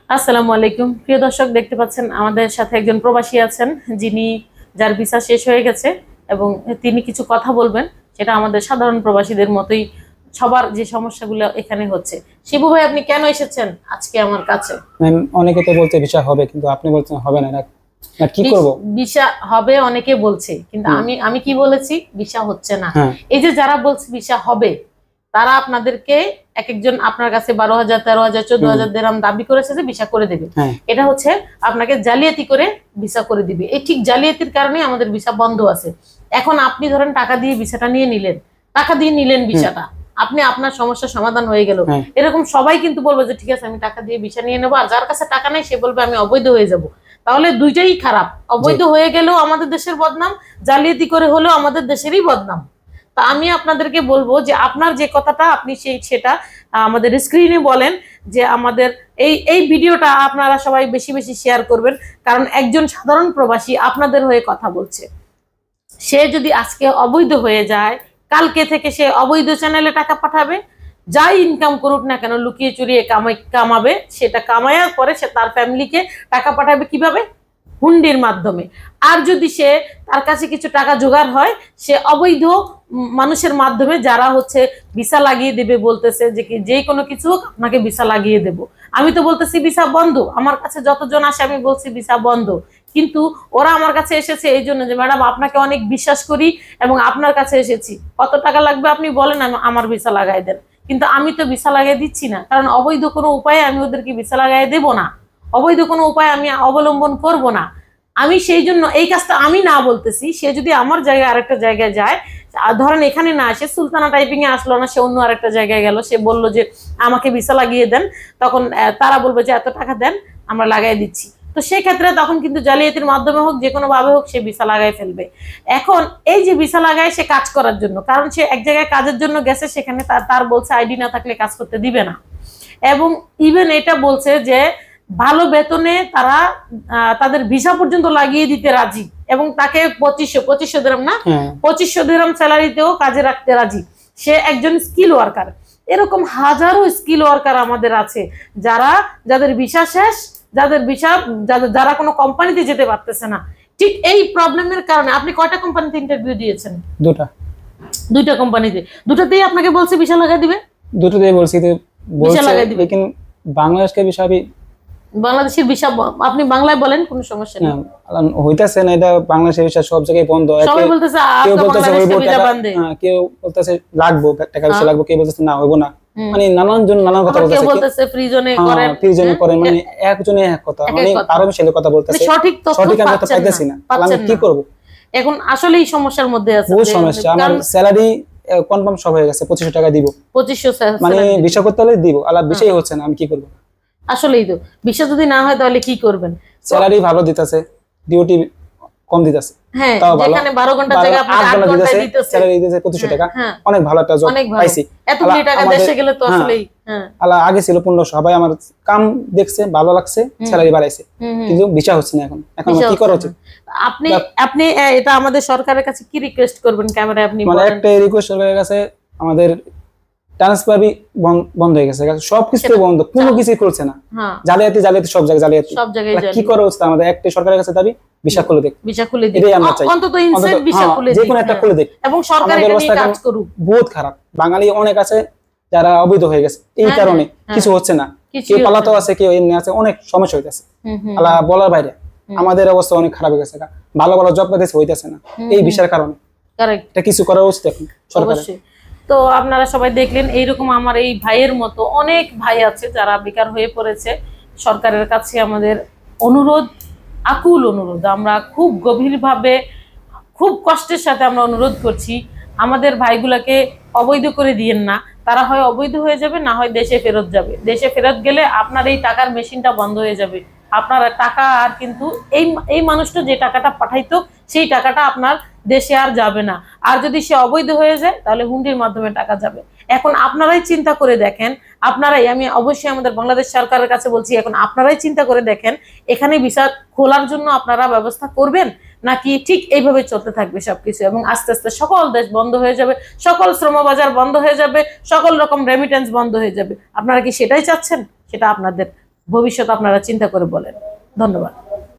আসসালামু আলাইকুম প্রিয় দর্শক, দেখতে পাচ্ছেন আমাদের সাথে একজন প্রবাসী আছেন যিনি যার ভিসা শেষ হয়ে গেছে এবং তিনি কিছু কথা বলবেন। সেটা আমাদের সাধারণ প্রবাসীদের মতোই সবার যে সমস্যাগুলো এখানে হচ্ছে। শিবু ভাই, আপনি কেন এসেছেন আজকে আমার কাছে? ম্যাম, অনেকে তো বলছে ভিসা হবে, কিন্তু আপনি বলছেন হবে না। না কি করব? ভিসা হবে অনেকে বলছে, কিন্তু আমি কি বলেছি? ভিসা হচ্ছে না। হ্যাঁ। এই যে যারা বলছে ভিসা হবে, তারা আপনাদেরকে এক একজন আপনার কাছে 12,000, 13,000, 14,000 দিরহাম দাবি করেছে যে ভিসা করে দেবে। এটা হচ্ছে আপনাকে জালিয়াতি করে ভিসা করে দিবে। এই ঠিক জালিয়াতির কারণে আমাদের ভিসা বন্ধ আছে। এখন আপনি ধরেন টাকা দিয়ে ভিসাটা নিয়ে নিলেন, টাকা দিয়ে নিলেন ভিসাটা, আপনি আপনার সমস্যার সমাধান হয়ে গেল। এরকম সবাই কিন্তু বলবে যে ঠিক আছে আমি টাকা দিয়ে ভিসা নিয়ে নেবো, আর যার কাছে টাকা নেই সে বলবে আমি অবৈধ হয়ে যাব। তাহলে দুইটাই খারাপ। অবৈধ হয়ে গেলেও আমাদের দেশের বদনাম, জালিয়াতি করে হলেও আমাদের দেশেরই বদনাম। তা আমি আপনাদেরকে বলবো যে আপনার যে কথাটা আপনি সেটা আমাদের স্ক্রিনে বলেন, যে আমাদের এই ভিডিওটা আপনারা সবাই বেশি বেশি শেয়ার করবেন, কারণ একজন সাধারণ প্রবাসী আপনাদের হয়ে কথা বলছে। সে যদি আজকে অবৈধ হয়ে যায়, কালকে থেকে সে অবৈধ চ্যানেলে টাকা পাঠাবে। যাই ইনকাম করুক না কেন, লুকিয়ে চুরিয়ে কামাবে। সেটা কামায়ার পরে সে তার ফ্যামিলিকে টাকা পাঠাবে কিভাবে? হুন্ডির মাধ্যমে। আর যদি সে তার কাছে কিছু টাকা জোগাড় হয়, সে অবৈধ মানুষের মাধ্যমে, যারা হচ্ছে ভিসা লাগিয়ে দেবে বলতেছে যে যে কোনো কিছু আপনাকে ভিসা লাগিয়ে দেব। আমি তো বলতেছি ভিসা বন্ধ। আমার কাছে যতজন আসে আমি বলছি ভিসা বন্ধ, কিন্তু ওরা আমার কাছে এসেছে এই জন্য যে ম্যাডাম আপনাকে অনেক বিশ্বাস করি এবং আপনার কাছে এসেছি, কত টাকা লাগবে আপনি বলেন, আমার ভিসা লাগাই দেন। কিন্তু আমি তো ভিসা লাগিয়ে দিচ্ছি না, কারণ অবৈধ কোনো উপায়ে আমি ওদেরকে ভিসা লাগাই দেব না। অবৈধ কোনো উপায় আমি অবলম্বন করব না। আমি সেই জন্য এই কাজটা আমি না বলতেছি। সে যদি আমার জায়গায় আরেকটা জায়গায় যায়, ধরেন এখানে না আসে, সুলতানা টাইপিং এ আসলো না, সে অন্য আরেকটা জায়গায় গেল, সে বললো যে আমাকে ভিসা লাগিয়ে দেন, তখন তারা বলবে যে এত টাকা দেন, আমরা লাগাই দিচ্ছি। তো সেক্ষেত্রে তখন কিন্তু জালিয়াতির মাধ্যমে হোক, যে কোনো ভাবে হোক, সে ভিসা লাগাই ফেলবে। এখন এই যে ভিসা লাগায় সে কাজ করার জন্য, কারণ সে এক জায়গায় কাজের জন্য গেছে, সেখানে তার বলছে আইডি না থাকলে কাজ করতে দিবে না। এবং ইভেন এটা বলছে যে ভালো বেতনে তারা তাদের ভিসা পর্যন্ত লাগিয়ে দিতে রাজি, এবং তাকে 2500 দিরহাম না, 2500 দিরহাম স্যালারিতেও কাজে রাখতে রাজি। সে একজন স্কিল ওয়ার্কার। এরকম হাজারো স্কিল ওয়ার্কার আমাদের আছে, যাদের ভিসা শেষ, যারা কোনো কোম্পানিতে যেতে পারতেছে না। ঠিক এই প্রবলেমের কারণে আপনি কয়টা কোম্পানিতে ইন্টারভিউ দিয়েছেন? দুইটা কোম্পানিতে। দুটাতেই আপনাকে বলছে ভিসা লাগাই দিবে? দুটোতেই বলছি ভিসা লাগাই দিবে, কিন্তু বাংলাদেশকে ভিসা, বাংলাদেশের ভিসা আপনি বাংলায় বলেন, কোনো সমস্যা নেই। হইতাছে না, এটা বাংলাদেশের ভিসা সব জায়গায় বন্ধ। সবাই বলতেছে কেউ বলতেছে কেউ বলতেছে লাগবো টাকা, ভিসা লাগবে, কেউ বলতেছে না হইব না। মানে নানান জন নানান কথা বলতেছে, কেউ বলতেছে ফ্রিজনে করেন, মানে একজনে এক কথা, মানে আরো বেশি কথা বলতেছে। সঠিক আমি তো পাইতেছি না, আমি কি করব? এখন আসলে এই সমস্যার মধ্যে আছে, বহুত সমস্যা। আমার স্যালারি কনফার্ম সব হয়ে গেছে, 2500 টাকা দিব, 2500 মানে ভিসা করতে হলে দিব, আলা ভিসাই হচ্ছে না, আমি কি করব? আসলেই তো ভিসা যদি না হয় তাহলে কি করবেন? স্যালারি ভালো দিতেছে, ডিউটি কম দিতেছে। হ্যাঁ, যেখানে 12 ঘন্টা জায়গা আপনি 8 ঘন্টা দিতেছে, স্যালারি দিতেছে 2500 টাকা। অনেক ভালো একটা জব পাইছি। এতগুলো টাকা দেশে গেলে তো আসলেই আলা আগে ছিল 1500। সবাই আমার কাম দেখছে, ভালো লাগছে, স্যালারি বাড়াইছে, কিন্তু ভিসা হচ্ছে না। এখন কি করা উচিত? আপনি এটা আমাদের সরকারের কাছে কি রিকোয়েস্ট করবেন? ক্যামেরায় আপনি মানে একটা রিকোয়েস্ট সরকারের কাছে, আমাদের ট্রান্সফারই বন্ধ হয়ে গেছে, সবকিছু বন্ধ, কোনো কিছুই করছে না। জালিয়াতি সব জায়গায় জালিয়াতি। কি করা উচিত আমাদের? একটা সরকারের কাছে দাবি, ভিসা খুলে দেখ, এটাই আমরা চাই। অন্তত ইনসেন্ট ভিসা খুলে দেখ, যে কোনো একটা খুলে দেখ, এবং সরকার এটা নিয়ে কাজ করুক। বহুত খারাপ। বাঙালি অনেক আছে যারা অবৈধ হয়ে গেছে, এই কারণে কিছু হচ্ছে না। কেউ পালাতো আছে, কেউ এমনি আছে, অনেক সমস্যা হইতেছে। আল্লাহ বলার বাইরে। আমাদের অবস্থা অনেক খারাপ হয়ে গেছে, ভালো ভালো জব পেতেছে, হইতেছে না এই ভিসার কারণে। এটা কিছু করা উচিত এখন সরকারের। তো আপনারা সবাই দেখলেন, এইরকম আমার এই ভাইয়ের মতো অনেক ভাই আছে যারা বেকার হয়ে পড়েছে। সরকারের কাছে আমাদের অনুরোধ, আকুল অনুরোধ, আমরা খুব গভীরভাবে, খুব কষ্টের সাথে আমরা অনুরোধ করছি, আমাদের ভাইগুলাকে অবৈধ করে দিয়েন না। তারা হয় অবৈধ হয়ে যাবে, না হয় দেশে ফেরত যাবে। দেশে ফেরত গেলে আপনার এই টাকার মেশিনটা বন্ধ হয়ে যাবে। আপনার টাকা আর কিন্তু এই মানুষটা যে টাকাটা পাঠাইতো, সেই টাকাটা আপনার দেশে আর যাবে না। আর যদি সে অবৈধ হয়ে যায়, তাহলে হুন্ডির মাধ্যমে টাকা যাবে। এখন আপনারাই চিন্তা করে দেখেন, আমি অবশ্যই আমাদের বাংলাদেশ সরকারের কাছে বলছি, এখন আপনারাই চিন্তা করে দেখেন, এখানে ভিসা খোলার জন্য আপনারা ব্যবস্থা করবেন, নাকি ঠিক এইভাবে চলতে থাকবে সবকিছু, এবং আস্তে আস্তে সকল দেশ বন্ধ হয়ে যাবে, সকল শ্রমবাজার বন্ধ হয়ে যাবে, সকল রকম রেমিটেন্স বন্ধ হয়ে যাবে। আপনারা কি সেটাই চাচ্ছেন? সেটা আপনাদের ভবিষ্যৎ আপনারা চিন্তা করে বলেন। ধন্যবাদ।